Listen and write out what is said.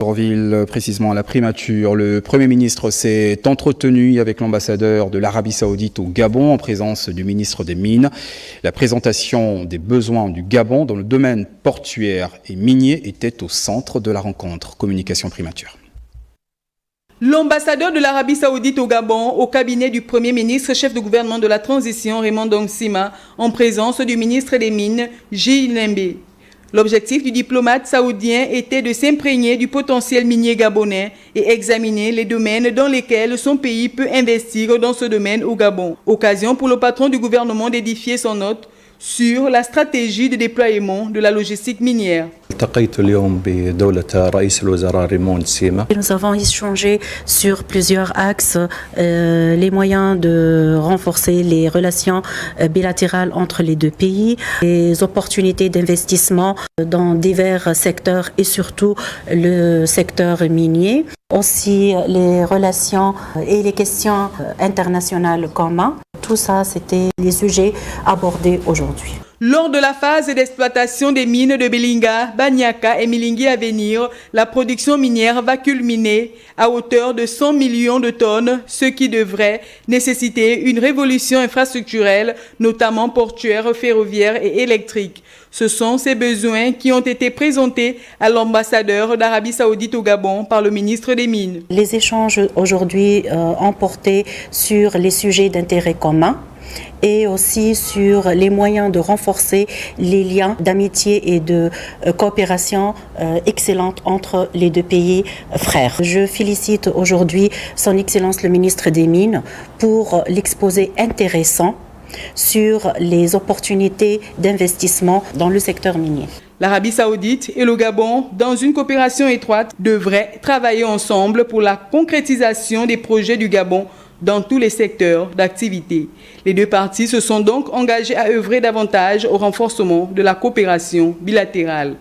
Ville, précisément à la primature, le Premier ministre s'est entretenu avec l'ambassadeur de l'Arabie Saoudite au Gabon en présence du ministre des Mines. La présentation des besoins du Gabon dans le domaine portuaire et minier était au centre de la rencontre. Communication primature. L'ambassadeur de l'Arabie Saoudite au Gabon, au cabinet du Premier ministre, chef de gouvernement de la transition, Raymond Dongsima, en présence du ministre des Mines, Gilles Lembe. L'objectif du diplomate saoudien était de s'imprégner du potentiel minier gabonais et examiner les domaines dans lesquels son pays peut investir dans ce domaine au Gabon. Occasion pour le patron du gouvernement d'édifier son hôte sur la stratégie de déploiement de la logistique minière. Nous avons échangé sur plusieurs axes les moyens de renforcer les relations bilatérales entre les deux pays, les opportunités d'investissement dans divers secteurs et surtout le secteur minier, aussi les relations et les questions internationales communes. Tout ça, c'était les sujets abordés aujourd'hui. Lors de la phase d'exploitation des mines de Belinga, Banyaka et Milingui à venir, la production minière va culminer à hauteur de 100 millions de tonnes, ce qui devrait nécessiter une révolution infrastructurelle, notamment portuaire, ferroviaire et électrique. Ce sont ces besoins qui ont été présentés à l'ambassadeur d'Arabie Saoudite au Gabon par le ministre des Mines. Les échanges aujourd'hui ont porté sur les sujets d'intérêt commun et aussi sur les moyens de renforcer les liens d'amitié et de coopération excellente entre les deux pays frères. Je félicite aujourd'hui son Excellence le ministre des Mines pour l'exposé intéressant sur les opportunités d'investissement dans le secteur minier. L'Arabie Saoudite et le Gabon, dans une coopération étroite, devraient travailler ensemble pour la concrétisation des projets du Gabon dans tous les secteurs d'activité. Les deux parties se sont donc engagées à œuvrer davantage au renforcement de la coopération bilatérale.